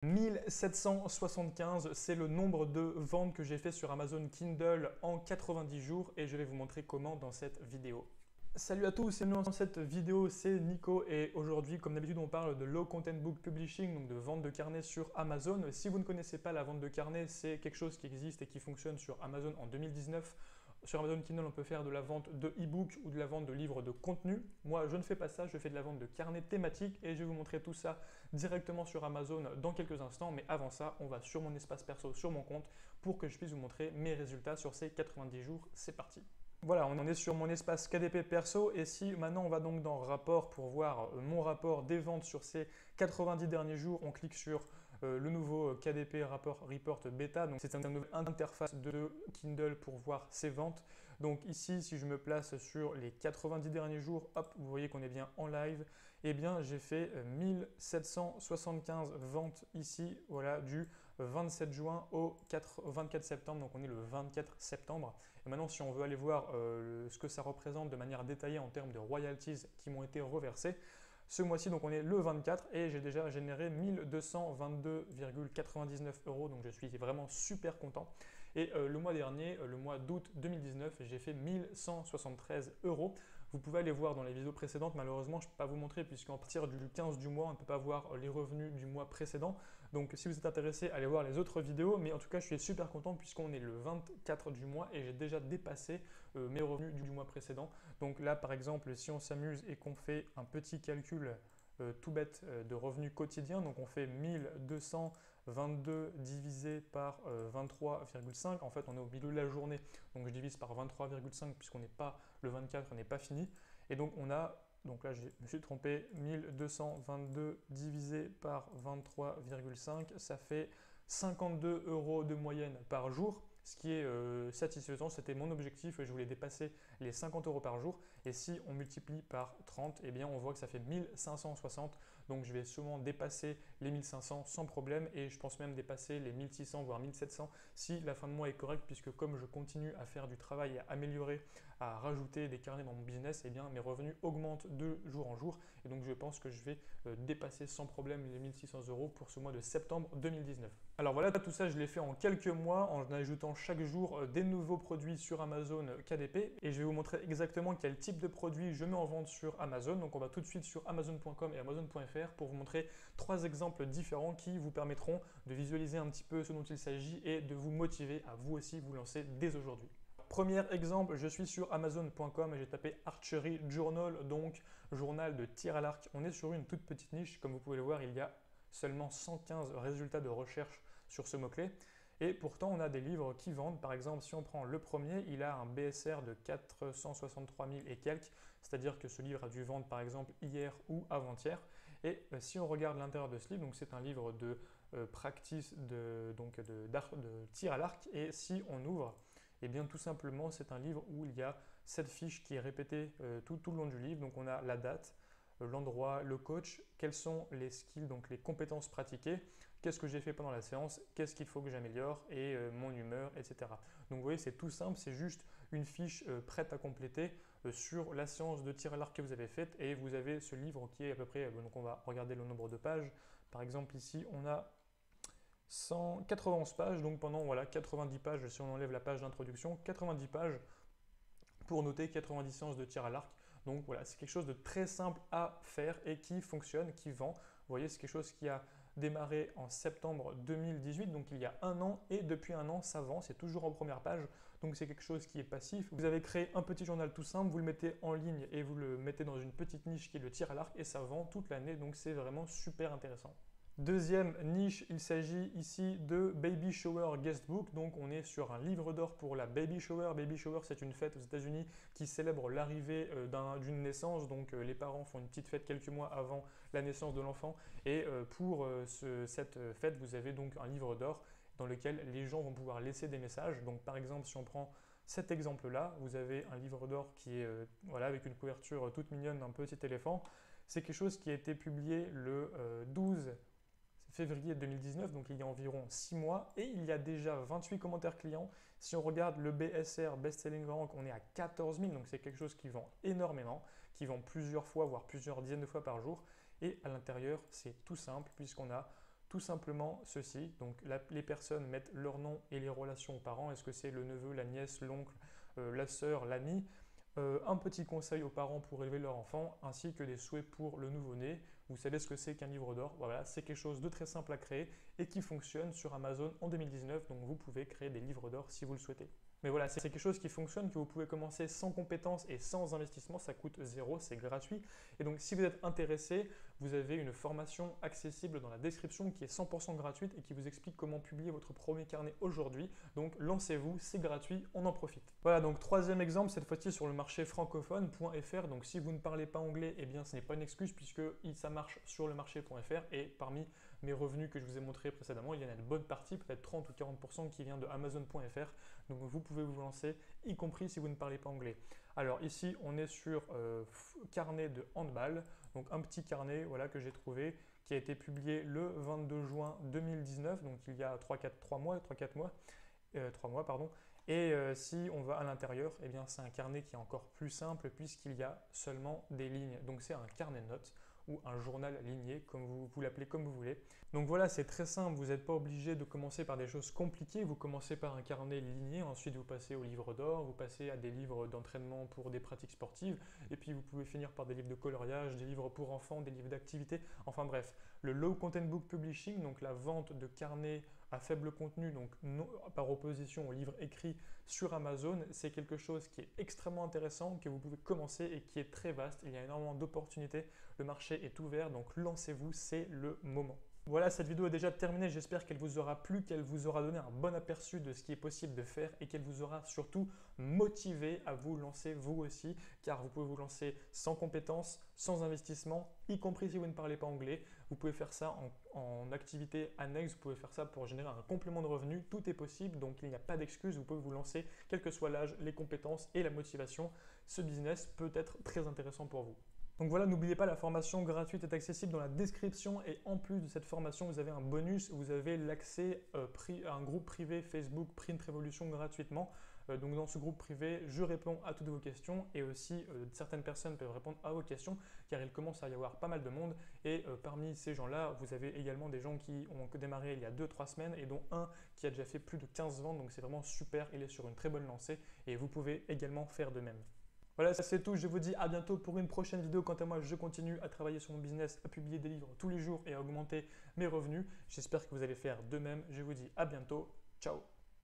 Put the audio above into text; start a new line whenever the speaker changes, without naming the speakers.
1775, c'est le nombre de ventes que j'ai fait sur Amazon Kindle en 90 jours et je vais vous montrer comment dans cette vidéo. Salut à tous, bienvenue dans cette vidéo, c'est Nico et aujourd'hui, comme d'habitude, on parle de Low Content Book Publishing, donc de vente de carnet sur Amazon. Si vous ne connaissez pas la vente de carnet, c'est quelque chose qui existe et qui fonctionne sur Amazon en 2019. Sur Amazon Kindle, on peut faire de la vente de e-book ou de la vente de livres de contenu. Moi, je ne fais pas ça, je fais de la vente de carnet thématique et je vais vous montrer tout ça directement sur Amazon dans quelques instants. Mais avant ça, on va sur mon espace perso, sur mon compte, pour que je puisse vous montrer mes résultats sur ces 90 jours. C'est parti! Voilà, on est sur mon espace KDP perso et si maintenant on va donc dans rapport pour voir mon rapport des ventes sur ces 90 derniers jours, on clique sur le nouveau KDP Report Beta, donc c'est une nouvelle interface de Kindle pour voir ses ventes. Donc ici, si je me place sur les 90 derniers jours, hop, vous voyez qu'on est bien en live, et bien j'ai fait 1775 ventes ici, voilà, du 27 juin au 24 septembre, donc on est le 24 septembre. Et maintenant, si on veut aller voir ce que ça représente de manière détaillée en termes de royalties qui m'ont été reversées, ce mois-ci, donc on est le 24 et j'ai déjà généré 1222,99 €, donc je suis vraiment super content. Et le mois dernier, le mois d'août 2019, j'ai fait 1173 €. Vous pouvez aller voir dans les vidéos précédentes, malheureusement je ne peux pas vous montrer puisqu'à partir du 15 du mois, on ne peut pas voir les revenus du mois précédent. Donc si vous êtes intéressé, allez voir les autres vidéos, mais en tout cas je suis super content puisqu'on est le 24 du mois et j'ai déjà dépassé mes revenus du mois précédent. Donc là par exemple, si on s'amuse et qu'on fait un petit calcul tout bête de revenus quotidiens, donc on fait 1222 divisé par 23,5, en fait on est au milieu de la journée, donc je divise par 23,5 puisqu'on n'est pas le 24, on n'est pas fini, et donc on a, donc là je me suis trompé, 1222 divisé par 23,5, ça fait 52 € de moyenne par jour, ce qui est satisfaisant. C'était mon objectif, je voulais dépasser les 50 € par jour. Et si on multiplie par 30, eh bien on voit que ça fait 1560. Donc je vais sûrement dépasser les 1500 sans problème et je pense même dépasser les 1600 voire 1700 si la fin de mois est correcte, puisque comme je continue à faire du travail, à améliorer, à rajouter des carnets dans mon business, eh bien mes revenus augmentent de jour en jour. Et donc je pense que je vais dépasser sans problème les 1600 € pour ce mois de septembre 2019. Alors voilà, tout ça je l'ai fait en quelques mois en ajoutant chaque jour des nouveaux produits sur Amazon KDP et je vais vous montrer exactement quel type de produit je mets en vente sur Amazon. Donc on va tout de suite sur Amazon.com et Amazon.fr pour vous montrer 3 exemples différents qui vous permettront de visualiser un petit peu ce dont il s'agit et de vous motiver à vous aussi vous lancer dès aujourd'hui. Premier exemple, je suis sur Amazon.com et j'ai tapé Archery Journal, donc journal de tir à l'arc. On est sur une toute petite niche, comme vous pouvez le voir, il y a seulement 115 résultats de recherche sur ce mot-clé. Et pourtant, on a des livres qui vendent. Par exemple, si on prend le premier, il a un BSR de 463 000 et quelques, c'est-à-dire que ce livre a dû vendre par exemple hier ou avant-hier. Et si on regarde l'intérieur de ce livre, donc c'est un livre de practice de tir à l'arc. Et si on ouvre, eh bien tout simplement, c'est un livre où il y a cette fiche qui est répétée tout le long du livre. Donc on a la date, l'endroit, le coach, quels sont les skills, donc les compétences pratiquées, qu'est-ce que j'ai fait pendant la séance, qu'est-ce qu'il faut que j'améliore et mon humeur, etc. Donc vous voyez, c'est tout simple, c'est juste une fiche prête à compléter sur la séance de tir à l'arc que vous avez faite et vous avez ce livre qui est à peu près, donc on va regarder le nombre de pages. Par exemple ici, on a 191 pages, donc pendant voilà, 90 pages, si on enlève la page d'introduction, 90 pages pour noter 90 séances de tir à l'arc. Donc voilà, c'est quelque chose de très simple à faire et qui fonctionne, qui vend. Vous voyez, c'est quelque chose qui a démarré en septembre 2018, donc il y a un an, et depuis un an, ça vend, c'est toujours en première page, donc c'est quelque chose qui est passif. Vous avez créé un petit journal tout simple, vous le mettez en ligne et vous le mettez dans une petite niche qui est le tir à l'arc, et ça vend toute l'année, donc c'est vraiment super intéressant. Deuxième niche, il s'agit ici de Baby Shower Guestbook. Donc on est sur un livre d'or pour la Baby Shower. Baby Shower, c'est une fête aux États-Unis qui célèbre l'arrivée d'une naissance. Donc les parents font une petite fête quelques mois avant la naissance de l'enfant. Et pour cette fête, vous avez donc un livre d'or dans lequel les gens vont pouvoir laisser des messages. Donc par exemple, si on prend cet exemple-là, vous avez un livre d'or qui est voilà, avec une couverture toute mignonne d'un petit éléphant. C'est quelque chose qui a été publié le 12 février 2019, donc il y a environ 6 mois, et il y a déjà 28 commentaires clients. Si on regarde le BSR, Best Selling Rank, on est à 14 000, donc c'est quelque chose qui vend énormément, qui vend plusieurs fois, voire plusieurs dizaines de fois par jour. Et à l'intérieur, c'est tout simple, puisqu'on a Tout simplement ceci, donc les personnes mettent leur nom et les relations aux parents, est-ce que c'est le neveu, la nièce, l'oncle, la sœur, l'ami, un petit conseil aux parents pour élever leur enfant, ainsi que des souhaits pour le nouveau-né. Vous savez ce que c'est qu'un livre d'or? Voilà, c'est quelque chose de très simple à créer et qui fonctionne sur Amazon en 2019, donc vous pouvez créer des livres d'or si vous le souhaitez. Mais voilà, c'est quelque chose qui fonctionne, que vous pouvez commencer sans compétences et sans investissement, ça coûte zéro, c'est gratuit. Et donc si vous êtes intéressé, vous avez une formation accessible dans la description qui est 100% gratuite et qui vous explique comment publier votre premier carnet aujourd'hui. Donc lancez-vous, c'est gratuit, on en profite. Voilà, donc troisième exemple, cette fois-ci sur le marché francophone.fr. Donc si vous ne parlez pas anglais, eh bien ce n'est pas une excuse puisque ça marche sur le marché.fr et parmi mes revenus que je vous ai montré précédemment, il y en a une bonne partie, peut-être 30 ou 40% qui vient de Amazon.fr. Donc vous pouvez vous lancer, y compris si vous ne parlez pas anglais. Alors ici, on est sur carnet de handball, donc un petit carnet voilà, que j'ai trouvé, qui a été publié le 22 juin 2019, donc il y a 3 mois. Pardon. Et si on va à l'intérieur, eh bien c'est un carnet qui est encore plus simple puisqu'il y a seulement des lignes. Donc c'est un carnet de notes ou un journal ligné, comme vous l'appelez comme vous voulez. Donc voilà, c'est très simple, vous n'êtes pas obligé de commencer par des choses compliquées, vous commencez par un carnet ligné, ensuite vous passez au livre d'or, vous passez à des livres d'entraînement pour des pratiques sportives, et puis vous pouvez finir par des livres de coloriage, des livres pour enfants, des livres d'activité, enfin bref. Le Low Content Book Publishing, donc la vente de carnets à faible contenu, donc par opposition aux livres écrits sur Amazon, c'est quelque chose qui est extrêmement intéressant, que vous pouvez commencer et qui est très vaste. Il y a énormément d'opportunités, le marché est ouvert, donc lancez-vous, c'est le moment. Voilà, cette vidéo est déjà terminée, j'espère qu'elle vous aura plu, qu'elle vous aura donné un bon aperçu de ce qui est possible de faire et qu'elle vous aura surtout motivé à vous lancer vous aussi, car vous pouvez vous lancer sans compétences, sans investissement, y compris si vous ne parlez pas anglais. Vous pouvez faire ça en activité annexe, vous pouvez faire ça pour générer un complément de revenu, tout est possible, donc il n'y a pas d'excuse, vous pouvez vous lancer, quel que soit l'âge, les compétences et la motivation. Ce business peut être très intéressant pour vous. Donc voilà, n'oubliez pas, la formation gratuite est accessible dans la description et en plus de cette formation, vous avez un bonus, vous avez l'accès à un groupe privé Facebook Print Revolution gratuitement. Donc dans ce groupe privé, je réponds à toutes vos questions et aussi certaines personnes peuvent répondre à vos questions car il commence à y avoir pas mal de monde et parmi ces gens-là, vous avez également des gens qui ont démarré il y a 2-3 semaines et dont un qui a déjà fait plus de 15 ventes, donc c'est vraiment super, il est sur une très bonne lancée et vous pouvez également faire de même. Voilà, c'est tout. Je vous dis à bientôt pour une prochaine vidéo. Quant à moi, je continue à travailler sur mon business, à publier des livres tous les jours et à augmenter mes revenus. J'espère que vous allez faire de même. Je vous dis à bientôt. Ciao.